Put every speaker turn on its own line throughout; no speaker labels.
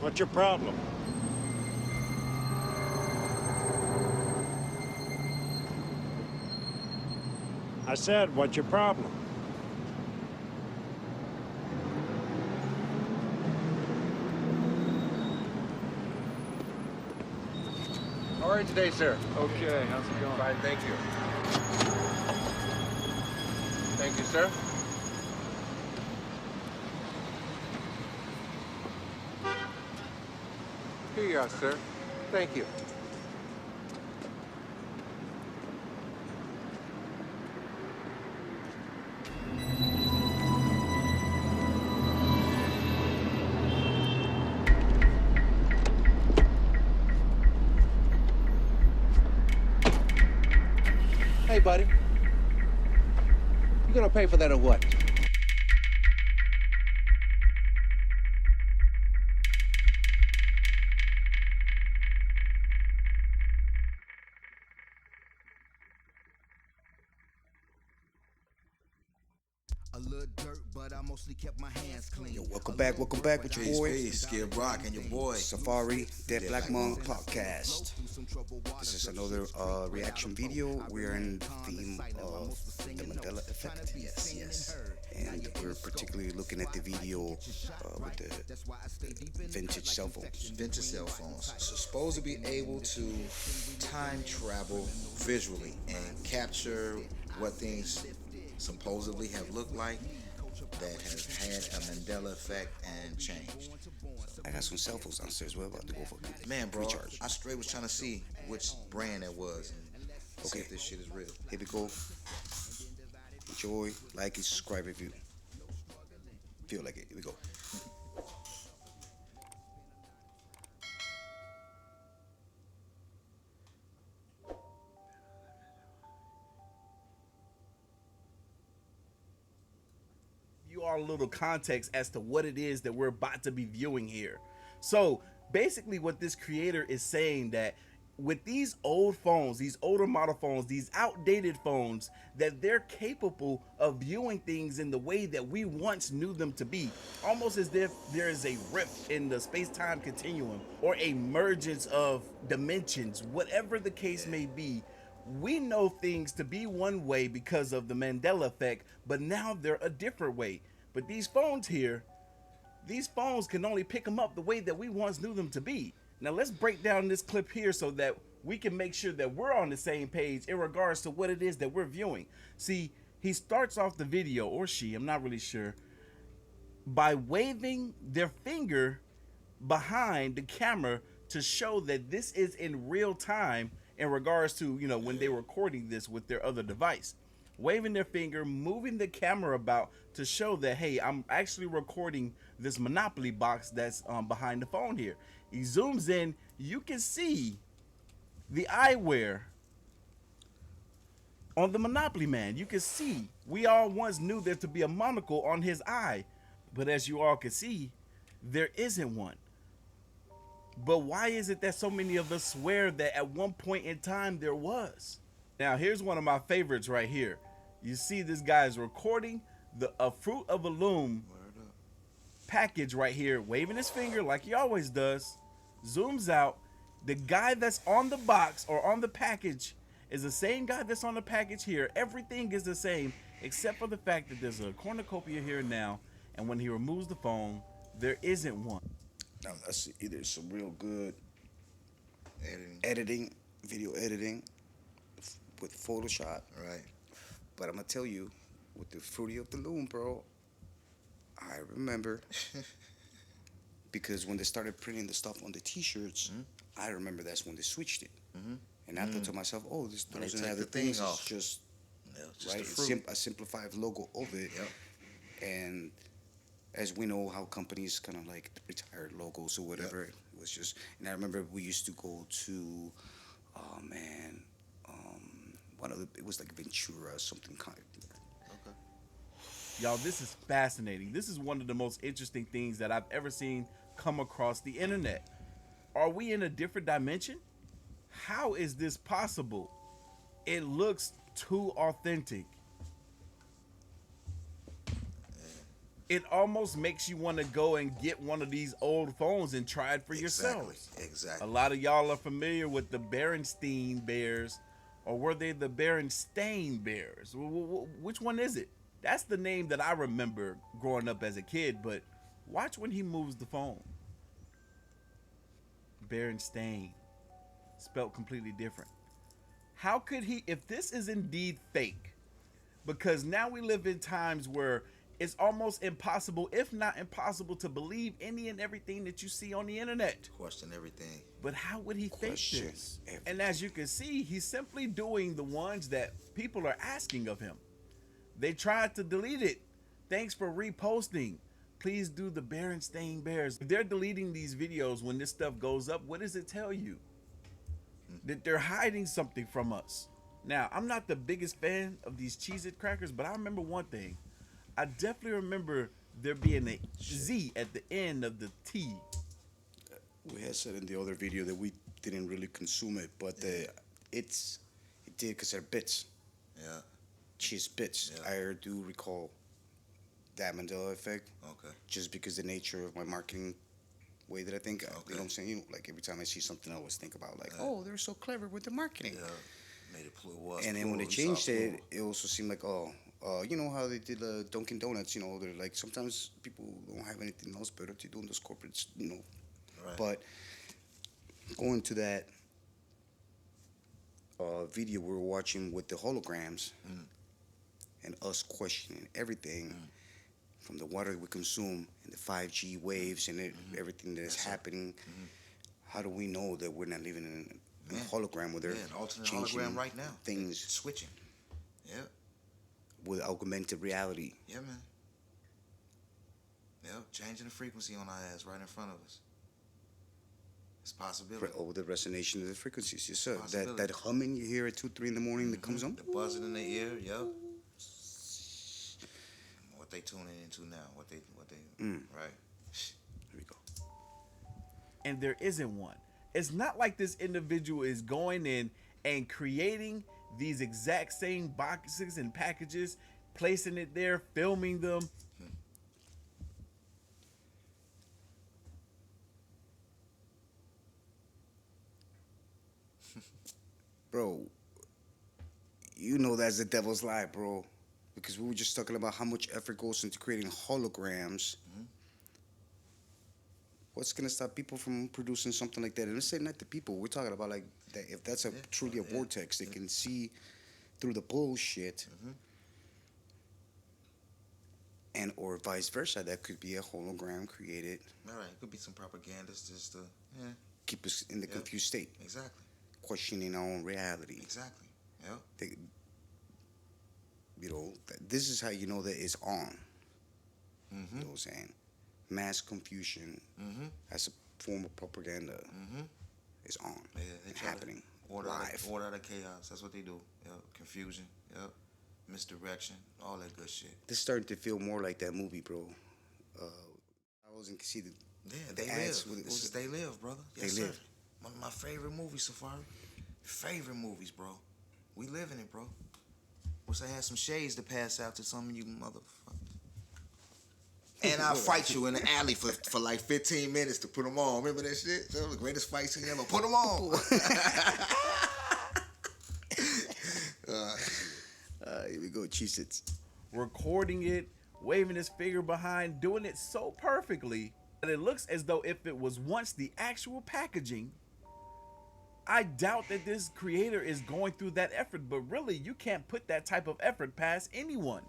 What's your problem? I said, what's your problem?
How are you today, sir?
Okay, how's it going?
Fine, thank you. Thank you, sir. Here you are, sir. Thank you. Hey, buddy. You gonna pay for that or what?
A little dirt, but I mostly kept my hands clean.
Yo, welcome back with your boy
Skid Rock and your boy
Safari, Dead Black Monk Podcast. This is another reaction video. We're in the theme of the Mandela effect. Yes. And we're particularly looking at the video with the vintage cell phones.
Vintage cell phones. So supposed to be able to time travel visually and capture what things supposedly have looked like that have had a Mandela effect and changed.
I got some cell phones downstairs. We're about to go for
Man, bro,
recharge.
I straight was trying to see which brand that was and see if this shit is real.
Here we go. Enjoy, like, and subscribe if you feel like it. Here we go.
You all a little context as to what it is that we're about to be viewing here. So basically what this creator is saying, that with these old phones, these older model phones, these outdated phones, that they're capable of viewing things in the way that we once knew them to be, almost as if there is a rift in the space-time continuum or a mergence of dimensions. Whatever the case may be, we know things to be one way because of the Mandela effect, but now they're a different way. But these phones here, these phones can only pick them up the way that we once knew them to be. Now let's break down this clip here so that we can make sure that we're on the same page in regards to what it is that we're viewing. See, he starts off the video, or she, I'm not really sure, by waving their finger behind the camera to show that this is in real time in regards to, you know, when they were recording this with their other device. Waving their finger, moving the camera about to show that, hey, I'm actually recording this Monopoly box that's behind the phone here. He zooms in, you can see the eyewear on the Monopoly man. You can see, we all once knew there to be a monocle on his eye, but as you all can see, there isn't one. But why is it that so many of us swear that at one point in time there was? Now here's one of my favorites right here. You see this guy is recording a Fruit of a Loom package right here, waving his finger like he always does, zooms out. The guy that's on the box or on the package is the same guy that's on the package here. Everything is the same except for the fact that there's a cornucopia here now, and when he removes the phone, there isn't one.
Now that's either some real good
Editing.
video editing with Photoshop.
Right.
But I'm gonna tell you, with the Fruity of the Loom, bro, I remember because when they started printing the stuff on the T-shirts, I remember that's when they switched it. And I thought to myself, oh, this
When they
doesn't
take
have
the
the things,
thing
it's
off.
just
Yeah, just
right,
the fruit.
a simplified logo of it.
Yep.
And as we know how companies kind of like retired logos or whatever, it was just. And I remember we used to go to, oh man, it was like Ventura, something kind of.
Y'all, this is fascinating. This is one of the most interesting things that I've ever seen come across the internet. Are we in a different dimension? How is this possible? It looks too authentic. it almost makes you want to go and get one of these old phones and try it for yourselves.
Exactly.
A lot of y'all are familiar with the Berenstain Bears, or were they the Berenstain Bears? Which one is it? That's the name that I remember growing up as a kid, but watch when he moves the phone. Berenstain, spelled completely different. How could he, if this is indeed fake, because now we live in times where it's almost impossible, if not impossible, to believe any and everything that you see on the internet.
Question everything.
But how would he fake
Question
this?
everything.
And as you can see, he's simply doing the ones that people are asking of him. They tried to delete it. Thanks for reposting. Please do the Berenstain Bears. If they're deleting these videos when this stuff goes up, what does it tell you? That they're hiding something from us. Now, I'm not the biggest fan of these Cheez-It crackers, but I remember one thing. I definitely remember there being a Z at the end of the T.
We had said in the other video that we didn't really consume it, but it did because they're bits.
Yeah.
Cheese bits.
Yeah.
I do recall that Mandela effect.
Okay.
Just because the nature of my marketing way that I think. You
Okay.
know what I'm saying? You know, like every time I see something, I always think about like,
Yeah.
oh, they're so clever with the marketing.
Yeah. Made it plural.
And then when they changed it, it also seemed like, you know how they did Dunkin' Donuts. You know, they're like sometimes people don't have anything else better to do in those corporates. You know,
Right.
but going to that video we were watching with the holograms and us questioning everything from the water we consume and the 5G waves and everything that is happening. How do we know that we're not living in a hologram where they're
an alternate
changing
hologram right now.
things
Switching. Yeah.
with augmented reality?
Yeah, man. Yeah, changing the frequency on our ass right in front of us. It's a possibility.
Over the resonation of the frequencies, yes sir.
Possibility.
That humming you hear at 2, 3 in the morning that comes on.
The buzzing in the ear, yep. What they tuning into now, what they, right?
Here we go.
And there isn't one. It's not like this individual is going in and creating these exact same boxes and packages, placing it there, filming them.
Bro, you know that's the devil's lie, bro. Because we were just talking about how much effort goes into creating holograms. What's gonna stop people from producing something like that? And let's say not the people. We're talking about like that. If that's truly a vortex, they can see through the bullshit, and or vice versa. That could be a hologram created.
All right, it could be some propagandists just to,
Keep us in the confused state,
exactly,
questioning our own reality.
exactly, yeah.
You know, this is how you know that it's on. You know what I'm saying? Mass confusion as a form of propaganda is on.
Yeah, they
and
try
happening
to order
live.
order out of chaos. That's what they do. Yep, confusion. Yep, misdirection. All that good shit.
This is starting to feel more like that movie, bro. I wasn't see the
They
ads
live.
with-
This is They Live, brother. Yes,
They
sir.
Live.
One of my favorite movies, Safari. Favorite movies, bro. We live in it, bro. Wish I had some shades to pass out to some of you motherfuckers. And I'll fight you in the alley for like 15 minutes to put them on. Remember that shit? That was the greatest fight scene ever. Put them on.
here we go, Cheez-Its.
Recording it, waving his finger behind, doing it so perfectly that it looks as though if it was once the actual packaging. I doubt that this creator is going through that effort, but really, you can't put that type of effort past anyone.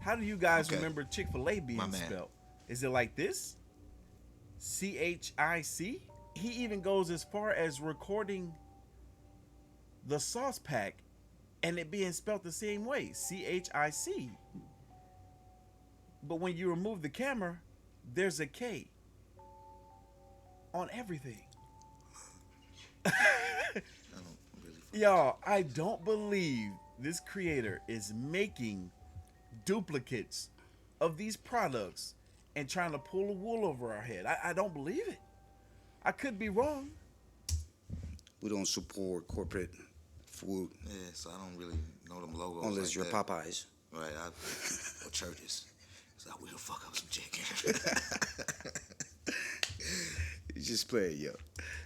How do you guys remember Chick-fil-A being
My man.
spelled? Is it like this? CHIC? He even goes as far as recording the sauce pack and it being spelled the same way, CHIC. But when you remove the camera, there's a K on everything. Y'all, I don't believe this creator is making duplicates of these products and trying to pull the wool over our head. I don't believe it. I could be wrong.
We don't support corporate food
Yeah, so I don't really know them logos.
unless
like
you're
that.
Popeyes.
Right, or churches. So we'll fuck up some chicken.
You just play it, yo.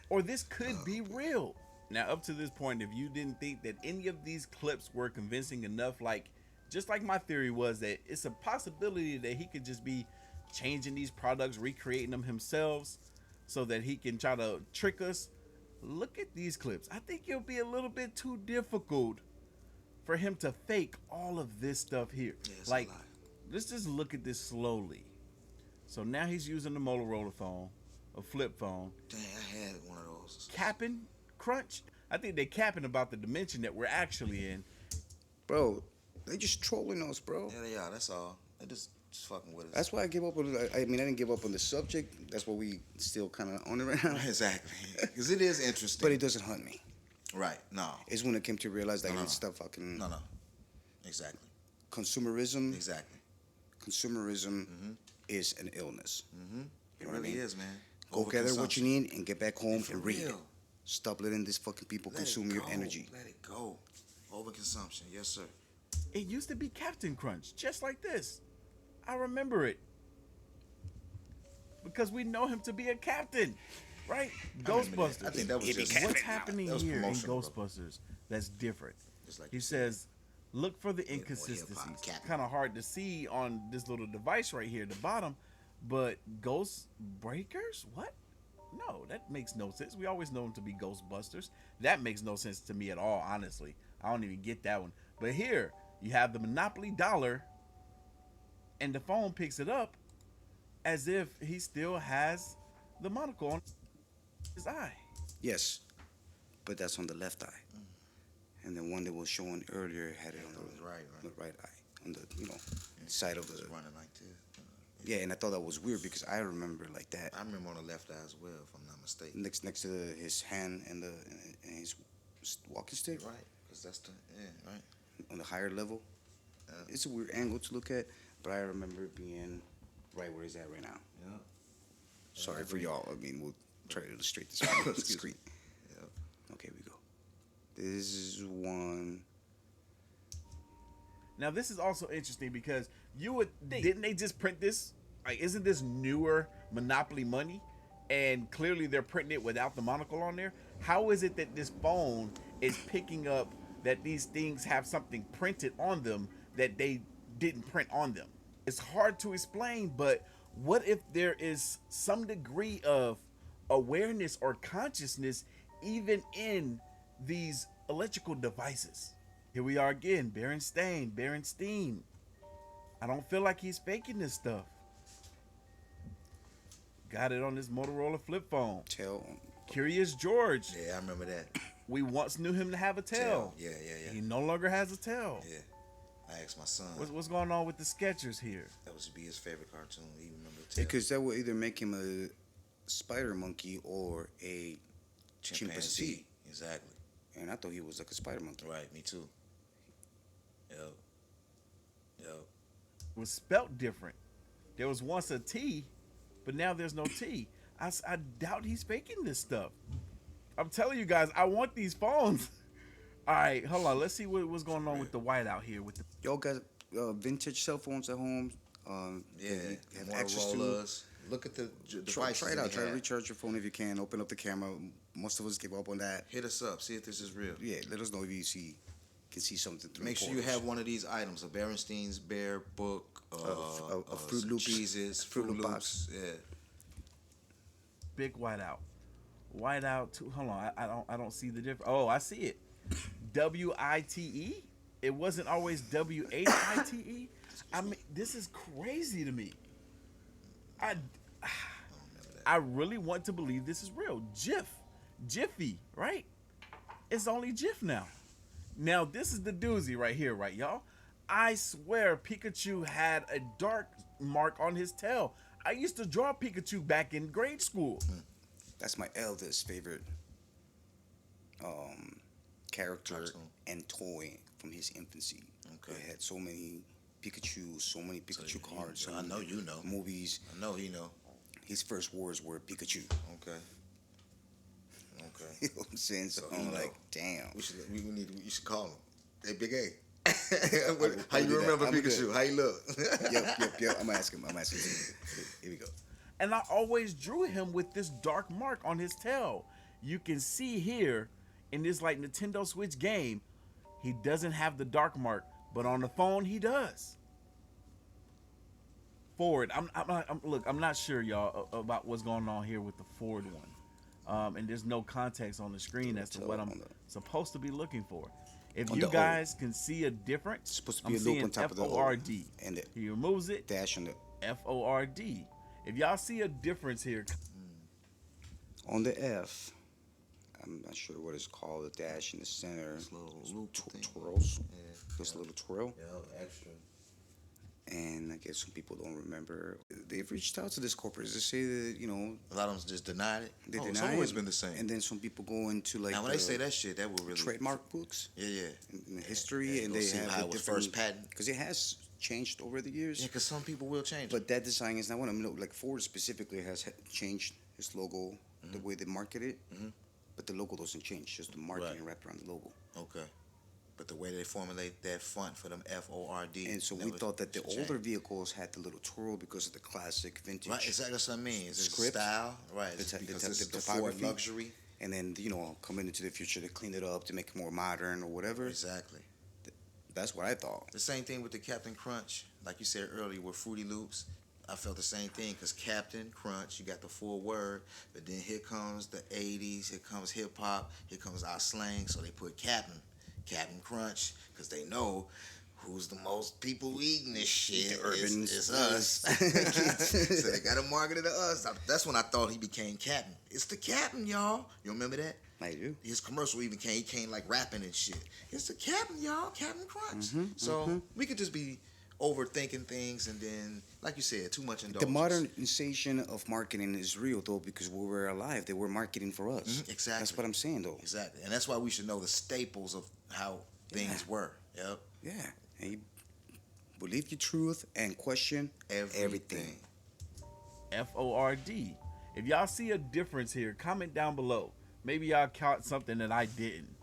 Or this could be real. Now, up to this point, if you didn't think that any of these clips were convincing enough, like just like my theory was that it's a possibility that he could just be changing these products, recreating them himself so that he can try to trick us. Look at these clips. I think it'll be a little bit too difficult for him to fake all of this stuff here.
Yeah, it's
like,
a lot.
let's just look at this slowly. So now he's using the Motorola phone, a flip phone,
Dang, I had one of those.
capping crunch. I think they're capping about the dimension that we're actually in.
Bro, they just trolling us, bro.
Yeah, they are. That's all. They just fucking with us.
That's why I give up on. I mean, I didn't give up on the subject. That's what we still kind of on it right now.
Exactly. Because it is interesting.
But it doesn't hunt me.
Right. No.
It's when it came to realize that
No.
this stuff fucking
No. Exactly.
consumerism.
Exactly.
Consumerism is an illness.
It
know what I
really
mean?
is, man.
Go gather what you need and get back home
For
and read.
real.
Stop letting these fucking people
Let it
consume your
go.
energy.
Let it go. Overconsumption. Yes, sir.
It used to be Captain Crunch, just like this. I remember it. Because we know him to be a captain, right? Ghostbusters.
I think that was
It be
just
Captain.
What's happening
That was
here in
promotional, bro.
Ghostbusters that's different?
Just like
He
you said.
says, look for the
more hip-hop,
inconsistencies.
Captain.
Kind of hard to see on this little device right here at the bottom, but Ghost Breakers? What? No, that makes no sense. We always know them to be Ghostbusters. That makes no sense to me at all, honestly. I don't even get that one. But here, you have the Monopoly dollar, and the phone picks it up as if he still has the monocle on his eye.
Yes, but that's on the left eye. And the one that was shown earlier had it on
That was right.
the right eye, on the side of
It was
the.
running like this.
Yeah, and I thought that was weird because I remember like that
I remember on the left eye as well, if I'm not mistaken.
next to his hand and his walking stick
Right. Because that's the, right.
on the higher level. It's a weird angle to look at, but I remember it being right where he's at right now.
Yeah.
Sorry for y'all. I mean, we'll try to illustrate this on the
Excuse
screen.
Yep.
Okay, we go. This is one.
Now this is also interesting because you would think, didn't they just print this? Like, isn't this newer Monopoly money? And clearly they're printing it without the monocle on there. How is it that this phone is picking up that these things have something printed on them that they didn't print on them? It's hard to explain, but what if there is some degree of awareness or consciousness even in these electrical devices? Here we are again, Berenstein. I don't feel like he's faking this stuff. Got it on this Motorola flip phone.
Tail.
Curious George.
Yeah, I remember that.
We once knew him to have a tail.
Yeah.
He no longer has a tail.
Yeah. I asked my son.
What's going on with the Skechers here?
That was to be his favorite cartoon. He remember the
Because that would either make him a spider monkey or a chimpanzee.
Exactly.
And I thought he was like a spider monkey.
Right. Me too. Yep.
Was spelt different. There was once a T, but now there's no T. I doubt he's faking this stuff. I'm telling you guys, I want these phones. All right, hold on. Let's see what's going on with the whiteout here. With the
Y'all got vintage cell phones at home?
Yeah.
that you have access to?
Motorola's. Look at the devices.
Try it
that
out.
they
Try to
have.
recharge your phone if you can. Open up the camera. Most of us give up on that.
Hit us up. See if this is real.
Yeah, let us know if you can see something through
Make
the
sure you
portals.
have one of these items: a Berenstein's Bear book,
a Fruit Loops.
cheeses,
Fruit
Fruit
Loop
Loops.
box.
Yeah.
big whiteout too. Hold on, I don't see the difference. Oh, I see it. WITE. It wasn't always WHITE. I mean, this is crazy to me. I really want to believe this is real. Jiffy, right? It's only Jif now. Now this is the doozy right here, right, y'all? I swear Pikachu had a dark mark on his tail. I used to draw Pikachu back in grade school.
That's my eldest favorite character
Cartoon.
and toy from his infancy.
Okay.
It had so many Pikachu, so many Pikachu cards. So
I know
many
you know.
movies.
I know he know.
His first words were Pikachu.
Okay.
You know what I'm saying? So
So he
I'm
know.
like, damn.
You should call him. Hey, Big A. How you remember Pikachu? How you look?
Yep. I'm asking him. Here we go.
And I always drew him with this dark mark on his tail. You can see here in this like Nintendo Switch game, he doesn't have the dark mark, but on the phone he does. Ford, I'm not sure, y'all, about what's going on here with the Ford one. And there's no context on the screen as to what I'm supposed to be looking for. If you guys can see a difference,
It's supposed to
I'm
be a loop
seeing
on top of the O.
F-O-R-D.
And the
He removes it,
dash on the
F-O-R-D. If y'all see a difference here,
on the F. I'm not sure what it's called. The dash in the center.
This little loop thing.
Twirls.
Yeah.
This little twirl.
Yeah, extra.
And I guess some people don't remember. They've reached out to this corporate to say that, you know,
A lot of them just denied it.
they
It's
deny
always
it.
been the same.
And then some people go into like
Now, when they say that shit, that will really
trademark books
Yeah.
in the history, and
go
they
see
have
how
a
it was
different
first patent.
because it has changed over the years.
Yeah, because some people will change.
But that design is not one of them. Like Ford specifically has changed his logo, the way they market it. But the logo doesn't change; just the marketing wrapped around the logo.
Okay. But the way they formulate that font for them F-O-R-D.
And so we thought that the older vehicles had the little twirl because of the classic vintage.
Right, exactly. That's what I mean. It's
Script.
style. Right.
The
Because
the
it's the
typography.
Ford luxury.
And then, you know, coming into the future, they clean it up to make it more modern or whatever.
Exactly.
That's what I thought.
The same thing with the Captain Crunch. Like you said earlier with Fruity Loops. I felt the same thing because Captain Crunch, you got the full word, but then here comes the 80s, here comes hip hop, here comes our slang, so they put Captain Crunch, because they know who's the most people eating this shit.
The urban
It's us. So they got to market it to us. That's when I thought he became Captain. It's the Captain, y'all. You remember that?
I do.
His commercial even he came like rapping and shit. It's the Captain, y'all, Captain Crunch. So we could just be overthinking things, and then, like you said, too much indulgence.
The modernization of marketing is real, though, because when we were alive, they were marketing for us.
Exactly.
That's what I'm saying, though.
Exactly. And that's why we should know the staples of how things were. Yep.
Yeah. And you believe your truth and question everything.
F-O-R-D. If y'all see a difference here, comment down below. Maybe y'all caught something that I didn't.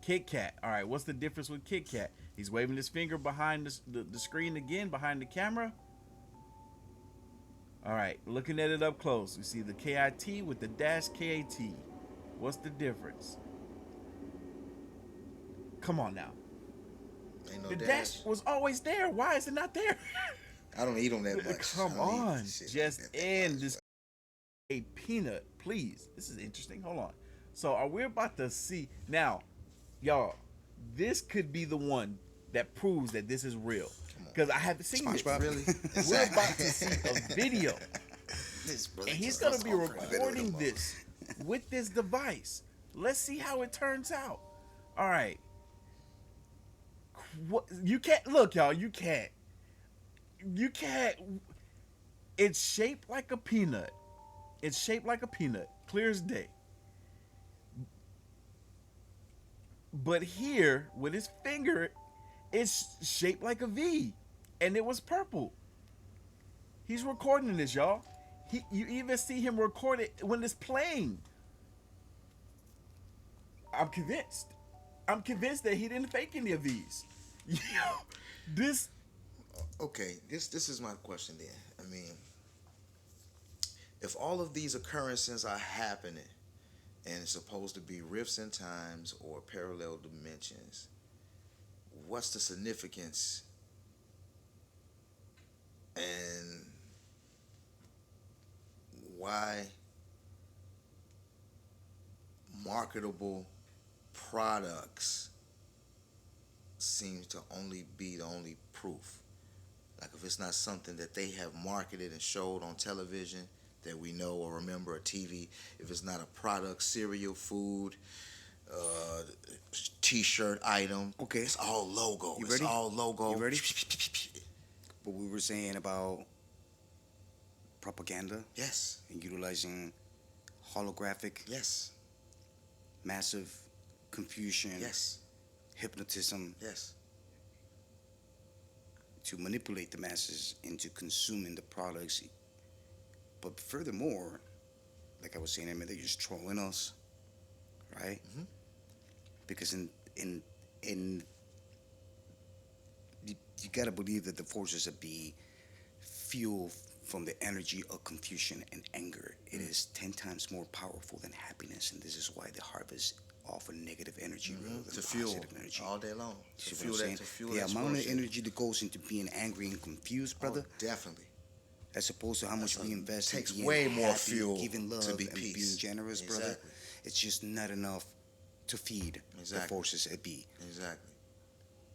Kit Kat. All right, what's the difference with Kit Kat? He's waving his finger behind the screen again, behind the camera. All right, looking at it up close, we see the KIT with the dash KAT. What's the difference? Come on now.
Ain't no
The
dash.
dash was always there. Why is it not there?
I don't eat them that much.
Come
I don't eat
on.
shit
Just
like that
end
much,
this a peanut, please. This is interesting. Hold on. So are we about to see now, y'all? This could be the one that proves that this is real. Because I haven't seen it.
SpongeBob.
Really?
We're about to see a video. And he's going to be recording this with this device. Let's see how it turns out. All right. What, you can't, look, y'all, you can't. It's shaped like a peanut. It's shaped like a peanut. Clear as day. But here, with his finger, it's shaped like a V. And it was purple. He's recording this, y'all. You even see him record it when it's playing. I'm convinced. I'm convinced that he didn't fake any of these. This.
Okay, this is my question then. I mean, if all of these occurrences are happening and it's supposed to be rifts in times or parallel dimensions, what's the significance and why marketable products seems to only be the only proof? Like if it's not something that they have marketed and showed on television that we know or remember, or TV, if it's not a product, cereal, food, t-shirt item,
Okay.
it's all logo.
You
It's
ready?
all logo.
You ready? What we were saying about propaganda
Yes.
and utilizing holographic,
Yes.
massive confusion,
Yes.
hypnotism
Yes.
to manipulate the masses into consuming the products. But furthermore, like I was saying, I mean, they're just trolling us, right? Because in And you gotta believe that the forces of B fuel from the energy of confusion and anger. It is 10 times more powerful than happiness, and this is why the harvest offer negative energy rather than
To fuel
positive energy.
all day long.
See
To
what
fuel
I'm
that.
saying?
To fuel
The
that
amount of
bullshit.
energy that goes into being angry and confused, brother,
Oh, definitely.
as opposed to how much we invest
takes
in being
way more
happy,
fuel
giving love,
to be
and
peace.
being generous, brother.
Exactly.
It's just not enough to feed the
Exactly.
forces at B.
Exactly.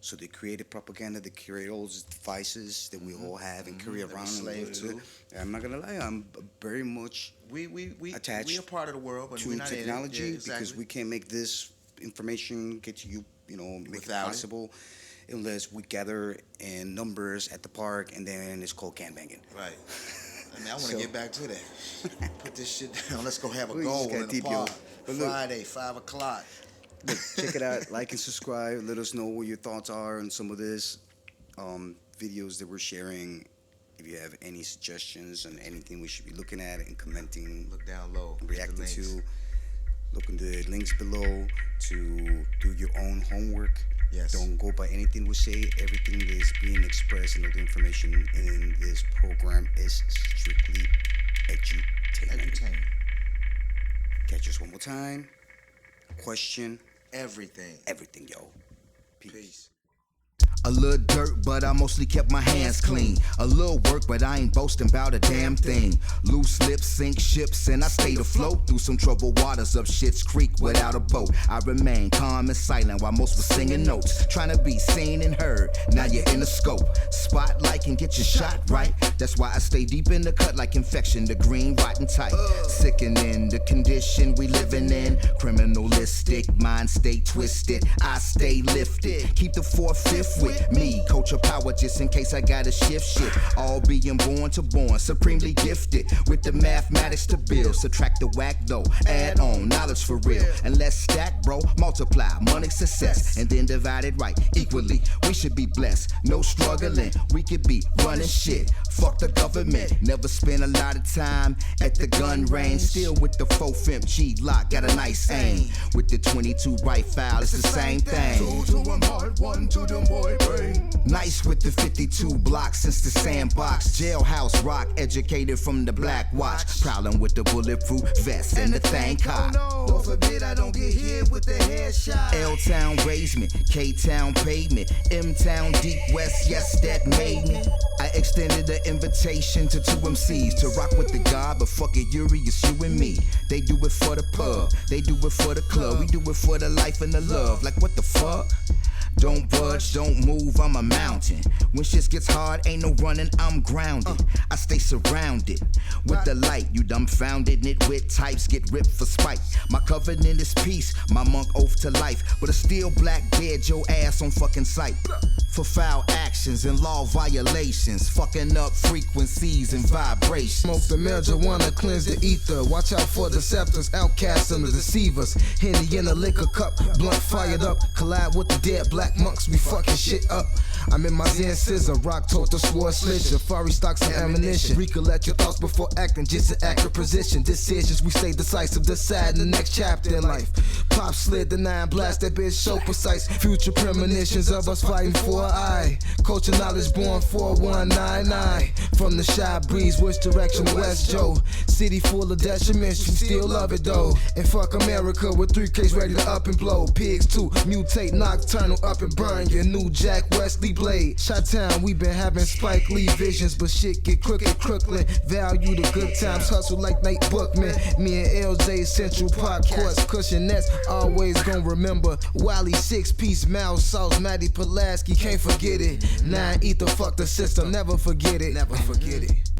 So they created propaganda, they created all these devices that we all have and carry
That we
around.
slave
And
to.
I'm not gonna lie, I'm very much
We
attached
we are part of the world, but
to
we're not
technology
in it. Yeah,
because
exactly.
we can't make this information get to you, make
Without
it
it.
possible unless we gather in numbers at the park and then it's called can banging.
Right. I mean, I want to
So-
get back to that. Put this shit down. Let's go have a
We just
goal
got
in the
deep, yo.
park.
But look-
Friday, 5 o'clock.
Look, check it out, like and subscribe. Let us know what your thoughts are on some of this videos that we're sharing. If you have any suggestions on anything we should be looking at and commenting,
Look down low. Hit the
reacting
links.
to, look in the links below to do your own homework.
Yes.
Don't go by anything we say. Everything that is being expressed and all the information in this program is strictly edutainment.
Entertainment.
Catch us one more time. Question
Everything.
everything, yo.
Peace.
A little dirt, but I mostly kept my hands clean. A little work, but I ain't boasting about a damn thing. Loose lips sink ships, and I stayed afloat through some troubled waters of Shit's Creek without a boat. I remain calm and silent while most were singing notes, trying to be seen and heard. Now you're in the scope. Spotlight can get your shot right. That's why I stay deep in the cut like infection, the green rotten tight. Sickening the condition we living in. Criminalistic, mind stay twisted. I stay lifted. Keep the 4/5 with me, coach of power just in case I gotta shift shit. All being born to born, supremely gifted with the mathematics to build. Subtract the whack though, add on knowledge for real. And let's stack, bro, multiply money success, and then divide it right equally. We should be blessed, no struggling. We could be running shit. Fuck the government. Never spend a lot of time at the gun range. Still with the 4-5 G lock, got a nice aim. With the 22 rifle, it's the same thing.
Two to them hard, one to them boy brain.
Nice with the 52 blocks since the sandbox. Jailhouse rock, educated from the black watch. Prowling with the bulletproof vest and the thing cock.
Lord forbid I don't get hit with the headshot.
L-Town raised me, K-Town paid me, M-Town deep west, yes that made me. I extended the invitation to 2 MCs to rock with the God, but fuck it, Yuri, it's you and me. They do it for the pub, they do it for the club, we do it for the life and the love. Like what the fuck? Don't budge, don't move, I'm a mountain. When shit gets hard, ain't no running, I'm grounded. I stay surrounded with the light. You dumbfounded, nitwit types get ripped for spite. My covenant is peace, my monk oath to life. But a steel black dead your ass on fucking sight. For foul actions and law violations, fucking up frequencies and vibrations.
Smoke the marijuana, cleanse the ether. Watch out for deceptors, outcasts and the deceivers. Henny in a liquor cup, blunt fired up. Collide with the dead black monks, we fucking shit up. I'm in my Zen scissor, rock tote the sword slit. Safari stocks and ammunition. Recollect your thoughts before acting, just an accurate position. Decisions we stay decisive, decide the next chapter in life. Pop slid the 9 blast, that bitch so precise. Future premonitions of us fighting for an eye. Culture knowledge born 4199. From the shy breeze, which direction West Joe? City full of detriments, we still love it though. And fuck America with 3Ks ready to up and blow. Pigs too, mutate, nocturnal, up and burn your new Jack Wesley blade. Shot-town, we been having Spike Lee visions, but shit get crooked, Crooklyn. Value the good times, hustle like Nate Bookman. Me and LJ Central Park Courts, cushionettes, always gon' remember. Wally 6-piece, mouse sauce, Matty Pulaski, can't forget it. 9 ether, fuck the system, never forget it. Never forget it.